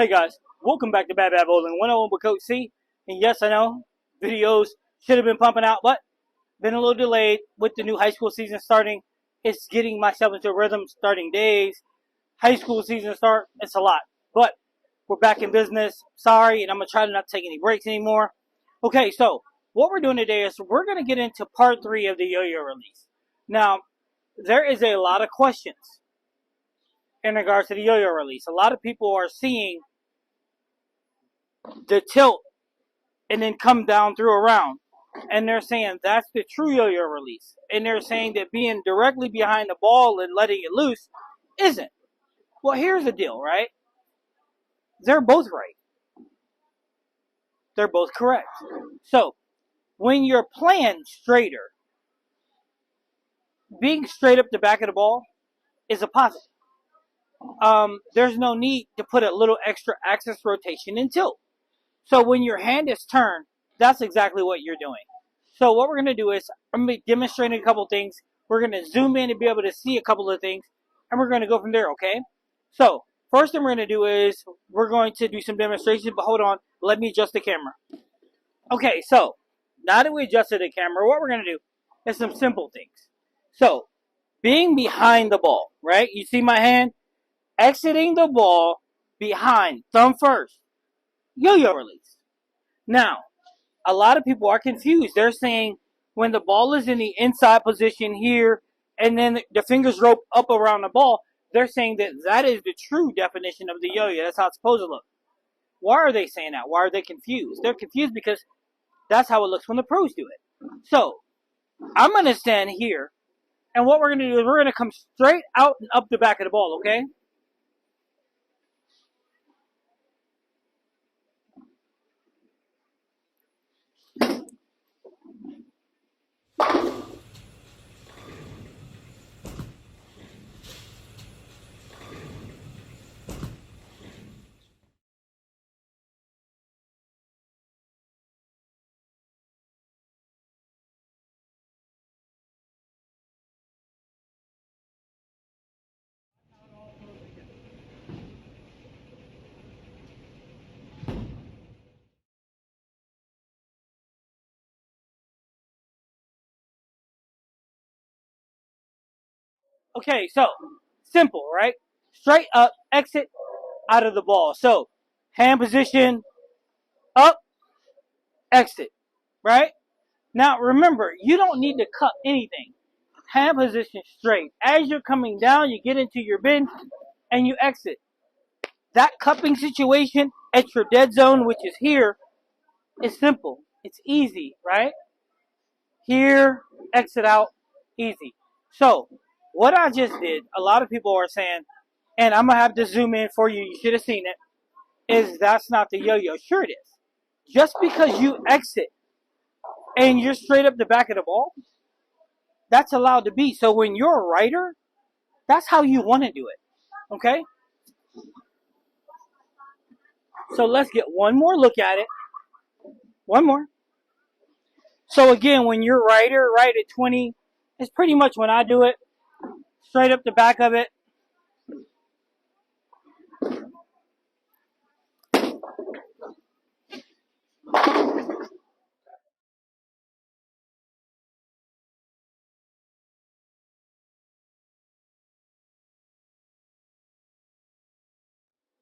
Hey guys, welcome back to Bad Bowling 101 with Coach C. And yes, I know videos should have been pumping out, but been a little delayed with the new high school season starting. It's getting myself into a rhythm, starting days, high school season start. It's a lot, but we're back in business. Sorry, and I'm gonna try to not take any breaks anymore. Okay, so what we're doing today is we're gonna get into part 3 of the yo-yo release. Now, there is a lot of questions in regards to the yo-yo release. A lot of people are seeing the tilt and then come down through a round. And they're saying that's the true yo-yo release. And they're saying that being directly behind the ball and letting it loose isn't. Well, here's the deal, right? They're both right. They're both correct. So, when you're playing straighter, being straight up the back of the ball is a positive. There's no need to put a little extra axis rotation and tilt. So when your hand is turned, that's exactly what you're doing. So what we're going to do is, I'm going to be demonstrating a couple things. We're going to zoom in and be able to see a couple of things, and we're going to go from there, okay? So, first thing we're going to do is, we're going to do some demonstrations, but hold on, let me adjust the camera. Okay, so, now that we adjusted the camera, what we're going to do is some simple things. So, being behind the ball, right? You see my hand? Exiting the ball behind, thumb first. Yo-yo release. Now, a lot of people are confused. They're saying when the ball is in the inside position here and then the fingers rope up around the ball, they're saying that that is the true definition of the yo-yo. That's how it's supposed to look. Why are they saying that? Why are they confused? They're confused because that's how it looks when the pros do it. So, I'm going to stand here, and what we're going to do is we're going to come straight out and up the back of the ball, okay? Okay, so, simple, right? Straight up, exit out of the ball. So, hand position, up, exit, right? Now, remember, you don't need to cut anything. Hand position straight. As you're coming down, you get into your bend, and you exit. That cupping situation at your dead zone, which is here, is simple. It's easy, right? Here, exit out, easy. So, what I just did, a lot of people are saying, and I'm going to have to zoom in for you, you should have seen it, is that's not the yo-yo. Sure it is. Just because you exit and you're straight up the back of the ball, that's allowed to be. So when you're a writer, that's how you want to do it. Okay? So let's get one more look at it. One more. So again, when you're writer, right at 20, it's pretty much when I do it. Straight up the back of it.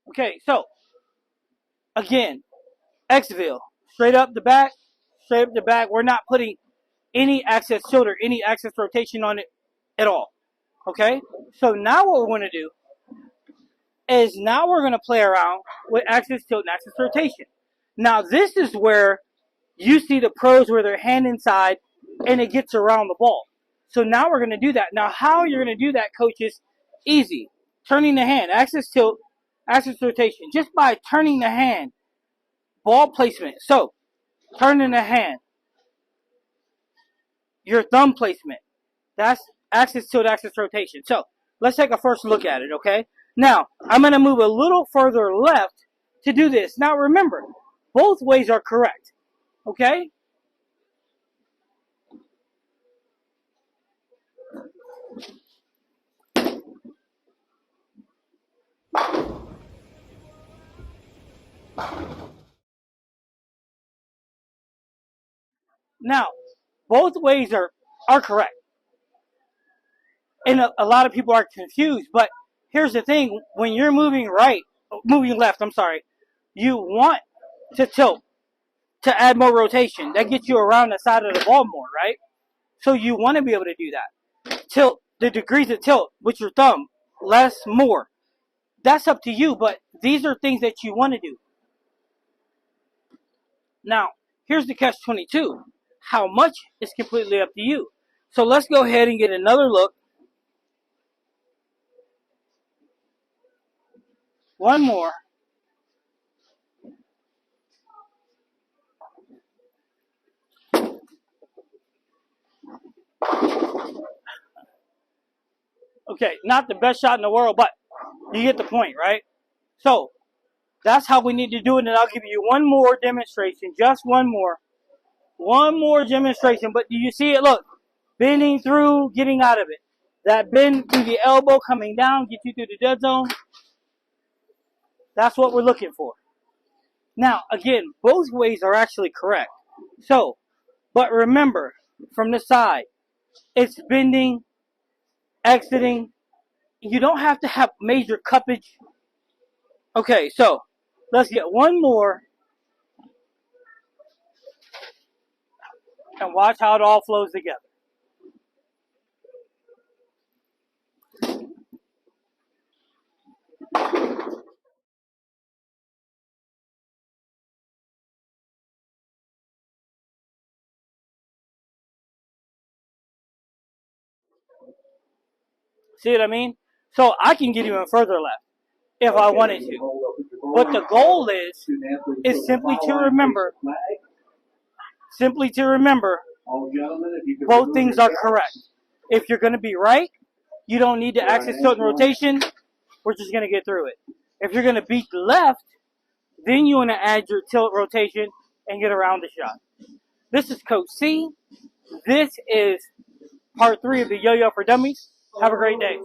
Okay, so again, Xville. Straight up the back. Straight up the back. We're not putting any access shoulder, any access rotation on it at all. Okay? So now what we're going to do is now we're going to play around with access tilt and access rotation. Now this is where you see the pros where their hand inside and it gets around the ball. So now we're going to do that. Now how you're going to do that, coaches? Easy. Turning the hand, access tilt, access rotation. Just by turning the hand, ball placement. So, turning the hand, your thumb placement. That's access tilt, access rotation. So, let's take a first look at it, okay? Now, I'm going to move a little further left to do this. Now, remember, both ways are correct, okay? Now, both ways are correct. And a lot of people are confused, but here's the thing. When you're moving left, I'm sorry, you want to tilt to add more rotation. That gets you around the side of the ball more, right? So you want to be able to do that. Tilt, the degrees of tilt with your thumb, less, more. That's up to you, but these are things that you want to do. Now, here's the catch-22. How much is completely up to you. So let's go ahead and get another look. One more. Okay, not the best shot in the world, but you get the point, right? So that's how we need to do it, and I'll give you one more demonstration, just one more demonstration. But do you see it? Look, bending through, getting out of it. That bend through the elbow, coming down, get you through the dead zone. That's what we're looking for. Now, again, both ways are actually correct. So, but remember, from the side, it's bending, exiting. You don't have to have major cuppage. Okay, so let's get one more and watch how it all flows together. See what I mean? So I can get even further left if I wanted to. But the goal is simply to remember both things are correct. If you're going to be right, you don't need to access tilt and rotation. We're just going to get through it. If you're going to beat the left, then you want to add your tilt rotation and get around the shot. This is Coach C. This is part 3 of the Yo-Yo for Dummies. Have a great day.